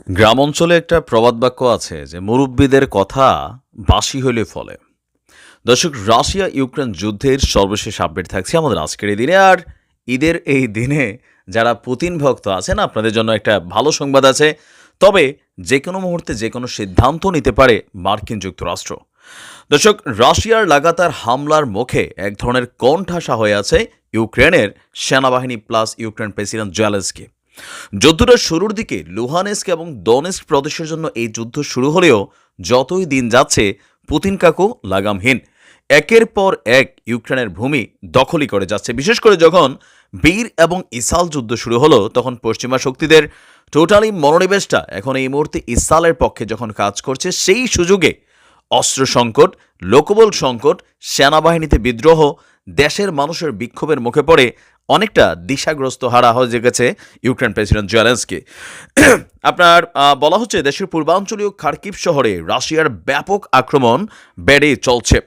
গ্রাম অঞ্চলে একটা প্রবাদ বাক্য আছে যে মুরব্বীদের কথা বাসি হইলে ফলে। দর্শক, রাশিয়া ইউক্রেন যুদ্ধের সর্বশেষ আপডেট থাকছে আমাদের আজকের এই দিনে। আর ঈদের এই দিনে যারা পুতিন ভক্ত আছেন, আপনাদের জন্য একটা ভালো সংবাদ আছে। তবে যে কোনো মুহূর্তে যে কোনো সিদ্ধান্ত নিতে পারে মার্কিন যুক্তরাষ্ট্র। দর্শক, রাশিয়ার লাগাতার হামলার মুখে এক ধরনের কোণঠাসা হয়ে আছে ইউক্রেনের সেনাবাহিনী প্লাস ইউক্রেন প্রেসিডেন্ট জেলেনস্কি। যুদ্ধটা শুরুর দিকে লুহানেস্ক এবং ডনেস্ক প্রদেশের জন্য এই যুদ্ধ শুরু হলেও যতই দিন যাচ্ছে পুতিন কাকু লাগামহীন। একের পর এক ইউক্রেনের ভূমি দখলই করে যাচ্ছে। বিশেষ করে যখন বীর এবং ইসাল যুদ্ধ শুরু হলো, তখন পশ্চিমা শক্তিদের টোটালি মনোনিবেশটা এখন এই মুহূর্তে ইসালের পক্ষে যখন কাজ করছে, সেই সুযোগে অস্ত্র সংকট, লোকবল সংকট, সেনাবাহিনীতে বিদ্রোহ, দেশের মানুষের বিক্ষোভের মুখে পড়ে অনেকটা দিশাগ্রস্ত হারা হয়ে গেছে ইউক্রেন প্রেসিডেন্ট জেলেনস্কি। আপনার বলা হচ্ছে দেশের পূর্বাঞ্চলীয় খার্কিভ শহরে রাশিয়ার ব্যাপক আক্রমণ বেড়ে চলছে।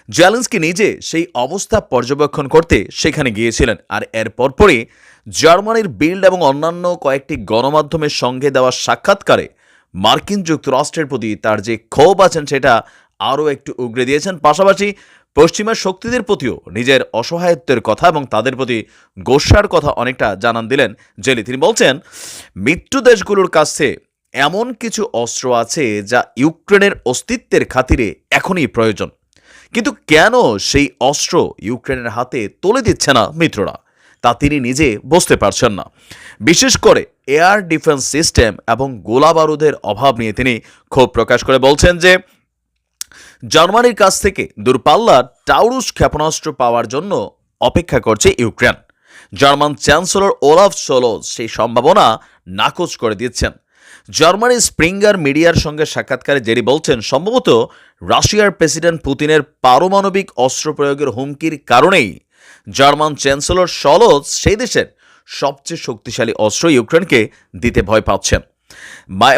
জেলেনস্কি নিজে সেই অবস্থা পর্যবেক্ষণ করতে সেখানে গিয়েছিলেন। আর এর পরপরই জার্মানির বিল্ড এবং অন্যান্য কয়েকটি গণমাধ্যমের সঙ্গে দেওয়া সাক্ষাৎকারে মার্কিন যুক্তরাষ্ট্রের প্রতি তার যে ক্ষোভ আছেন সেটা আরও একটু উগরে দিয়েছেন। পাশাপাশি পশ্চিমা শক্তিদের প্রতিও নিজের অসহায়ত্বের কথা এবং তাদের প্রতি গোস্বার কথা অনেকটা জানান দিলেন জেলি। তিনি বলছেন, মিত্র দেশগুলোর কাছে এমন কিছু অস্ত্র আছে যা ইউক্রেনের অস্তিত্বের খাতিরে এখনই প্রয়োজন, কিন্তু কেন সেই অস্ত্র ইউক্রেনের হাতে তুলে দিচ্ছে না মিত্ররা, তা তিনি নিজে বুঝতে পারছেন না। বিশেষ করে এয়ার ডিফেন্স সিস্টেম এবং গোলা বারুদের অভাব নিয়ে তিনি ক্ষোভ প্রকাশ করে বলছেন যে জার্মানির কাছ থেকে দূরপাল্লার টাউরুস ক্ষেপণাস্ত্র পাওয়ার জন্য অপেক্ষা করছে Ukraine. German chancellor Olaf Scholz সেই সম্ভাবনা নাকচ করে দিচ্ছেন। জার্মানির স্প্রিঙ্গার মিডিয়ার সঙ্গে সাক্ষাৎকারে জেরি বলছেন, সম্ভবত রাশিয়ার প্রেসিডেন্ট পুতিনের পারমাণবিক অস্ত্র প্রয়োগের হুমকির কারণেই জার্মান চ্যান্সেলর সোলজ সেই দেশের সবচেয়ে শক্তিশালী অস্ত্র ইউক্রেনকে দিতে ভয় পাচ্ছেন।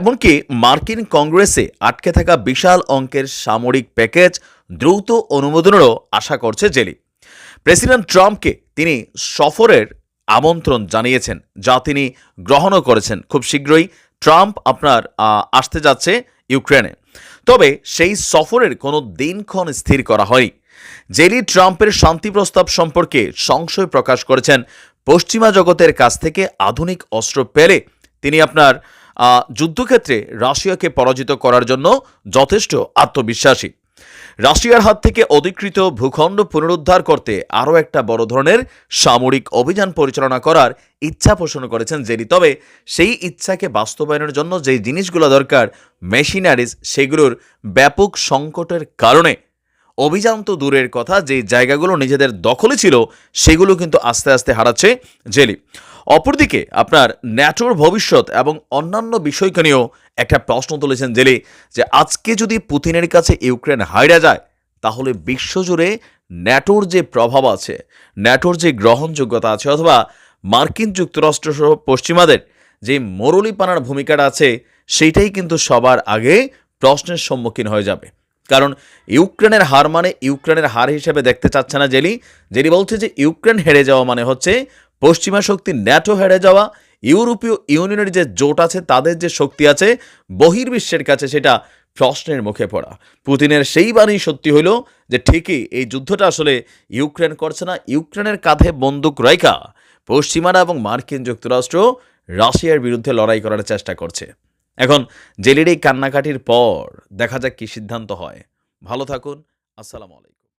এমনকি মার্কিন কংগ্রেসে আটকে থাকা বিশাল অঙ্কের সামরিক প্যাকেজ দ্রুত অনুমোদনেরও আশা করছে জেলি। প্রেসিডেন্ট ট্রাম্পকে তিনি সফরের আমন্ত্রণ জানিয়েছেন, যা তিনি গ্রহণও করেছেন। খুব শীঘ্রই ট্রাম্প আসতে যাচ্ছে ইউক্রেনে, তবে সেই সফরের কোনো দিনক্ষণ স্থির করা হয়নি। জেলি ট্রাম্পের শান্তি প্রস্তাব সম্পর্কে সংশয় প্রকাশ করেছেন। পশ্চিমা জগতের কাছ থেকে আধুনিক অস্ত্র পেলে তিনি যুদ্ধক্ষেত্রে রাশিয়াকে পরাজিত করার জন্য যথেষ্ট আত্মবিশ্বাসী। রাশিয়ার হাত থেকে অধিকৃত ভূখণ্ড পুনরুদ্ধার করতে আরও একটা বড় ধরনের সামরিক অভিযান পরিচালনা করার ইচ্ছা পোষণ করেছেন জেরি। তবে সেই ইচ্ছাকে বাস্তবায়নের জন্য যেই জিনিসগুলো দরকার, মেশিনারিজ, সেগুলোর ব্যাপক সংকটের কারণে অভিযান তো দূরের কথা, যে জায়গাগুলো নিজেদের দখলে ছিল সেগুলো কিন্তু আস্তে আস্তে হারাচ্ছে জেলি। অপরদিকে আপনার ন্যাটোর ভবিষ্যৎ এবং অন্যান্য বিষয়কে নিয়েও একটা প্রশ্ন তুলেছেন জেলি, যে আজকে যদি পুতিনের কাছে ইউক্রেন হারিয়ে যায়, তাহলে বিশ্বজুড়ে ন্যাটোর যে প্রভাব আছে, ন্যাটোর যে গ্রহণযোগ্যতা আছে, অথবা মার্কিন যুক্তরাষ্ট্র সহ পশ্চিমাদের যে মরুলিপানার ভূমিকাটা আছে, সেইটাই কিন্তু সবার আগে প্রশ্নের সম্মুখীন হয়ে যাবে। কারণ ইউক্রেনের হার মানে ইউক্রেনের হার হিসেবে দেখতে চাচ্ছে না জেলি। জেলি বলছে যে ইউক্রেন হেরে যাওয়া মানে হচ্ছে পশ্চিমা শক্তি ন্যাটো হেরে যাওয়া, ইউরোপীয় ইউনিয়নের যে জোট আছে তাদের যে শক্তি আছে বহির্বিশ্বের কাছে সেটা প্রশ্নের মুখে পড়া। পুতিনের সেই বাণী সত্যি হইল যে ঠিকই এই যুদ্ধটা আসলে ইউক্রেন করছে না, ইউক্রেনের কাঁধে বন্দুক রাইখা পশ্চিমারা এবং মার্কিন যুক্তরাষ্ট্র রাশিয়ার বিরুদ্ধে লড়াই করার চেষ্টা করছে। এখন জেলির এই কান্নাকাটির পর দেখা যাক কি সিদ্ধান্ত হয়। ভালো থাকুন। আসসালামু আলাইকুম।